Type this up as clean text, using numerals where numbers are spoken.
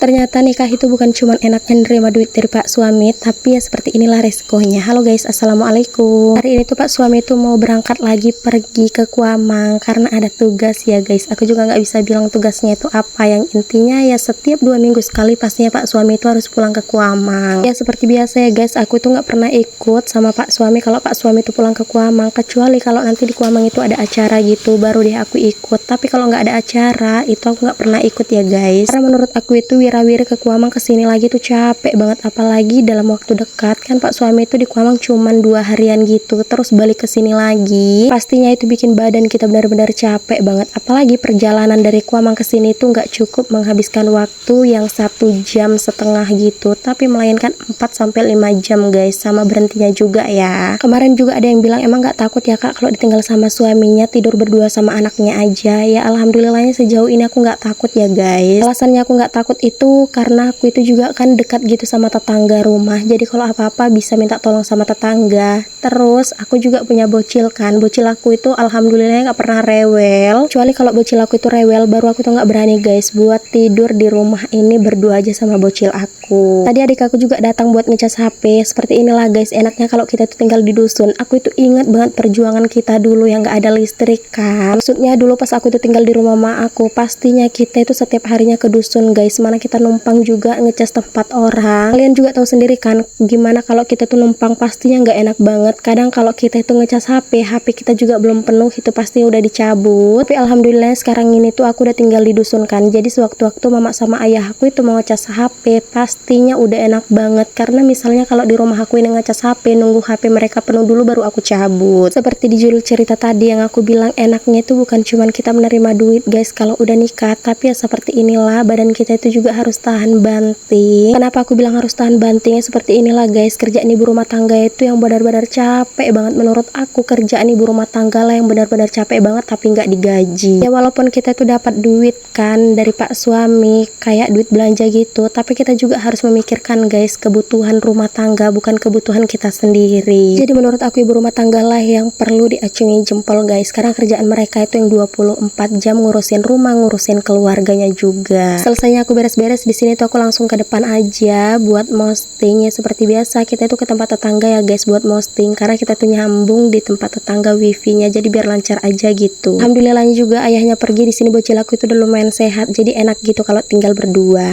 Ternyata nikah itu bukan cuma enaknya nerima duit dari pak suami, tapi ya seperti inilah resikonya. Halo guys, assalamualaikum. Hari ini tuh pak suami tuh mau berangkat lagi pergi ke Kuamang karena ada tugas ya guys. Aku juga nggak bisa bilang tugasnya itu apa, yang intinya ya setiap 2 minggu sekali pastinya pak suami itu harus pulang ke Kuamang. Ya seperti biasa ya guys, aku tuh nggak pernah ikut sama pak suami kalau pak suami tuh pulang ke Kuamang, kecuali kalau nanti di Kuamang itu ada acara gitu, baru deh aku ikut. Tapi kalau nggak ada acara itu aku nggak pernah ikut ya guys, karena menurut aku itu wirawiri ke Kuamang kesini lagi tuh capek banget, apalagi dalam waktu dekat kan pak suami itu di Kuamang cuman 2 harian gitu, terus balik ke sini lagi pastinya itu bikin badan kita benar-benar capek banget. Apalagi perjalanan dari Kuamang ke sini tuh nggak cukup menghabiskan waktu yang 1,5 jam gitu, tapi melainkan 4-5 jam guys, sama berhentinya juga ya. Kemarin juga ada yang bilang, emang nggak takut ya kak kalau ditinggal sama suaminya, tidur berdua sama anaknya aja? Ya alhamdulillahnya sejauh ini aku nggak takut ya guys. Alasannya aku nggak takut itu karena aku itu juga kan dekat gitu sama tetangga rumah, jadi kalau apa-apa bisa minta tolong sama tetangga. Terus aku juga punya bocil kan, bocil aku itu alhamdulillah nggak pernah rewel, kecuali kalau bocil aku itu rewel baru aku tuh nggak berani guys buat tidur di rumah ini berdua aja sama bocil aku. Tadi adik aku juga datang buat ngecas HP. Seperti inilah guys enaknya kalau kita tuh tinggal di dusun. Aku itu ingat banget perjuangan kita dulu yang nggak ada listrik kan, maksudnya dulu pas aku tuh tinggal di rumah mak aku, pastinya kita itu setiap harinya ke dusun guys, mana kita numpang juga ngecas tempat orang. Kalian juga tahu sendiri kan gimana kalau kita tuh numpang, pastinya nggak enak banget. Kadang kalau kita itu ngecas HP kita juga belum penuh, itu pasti udah dicabut. Tapi alhamdulillah sekarang ini tuh aku udah tinggal di dusun kan, jadi sewaktu-waktu mama sama ayah aku itu mau ngecas HP pastinya udah enak banget, karena misalnya kalau di rumah aku ini ngecas HP nunggu HP mereka penuh dulu baru aku cabut. Seperti di judul cerita tadi yang aku bilang, enaknya itu bukan cuman kita menerima duit guys kalau udah nikah, tapi ya seperti inilah badan kita itu juga harus tahan banting. Kenapa aku bilang harus tahan bantingnya seperti inilah guys, kerjaan ibu rumah tangga itu yang benar-benar capek banget. Menurut aku kerjaan ibu rumah tangga lah yang benar-benar capek banget tapi nggak digaji. Ya walaupun kita tuh dapat duit kan dari pak suami kayak duit belanja gitu, tapi kita juga harus memikirkan guys kebutuhan rumah tangga, bukan kebutuhan kita sendiri. Jadi menurut aku ibu rumah tangga lah yang perlu diacungi jempol guys, karena kerjaan mereka itu yang 24 jam ngurusin rumah, ngurusin keluarganya juga. Selesainya aku beres-beres di sini tuh aku langsung ke depan aja buat posting. Ya seperti biasa kita itu ke tempat tetangga ya guys buat posting, karena kita tuh nyambung di tempat tetangga wifi-nya, jadi biar lancar aja gitu. Alhamdulillahnya juga ayahnya pergi, di sini bocil aku itu udah lumayan sehat, jadi enak gitu kalau tinggal berdua.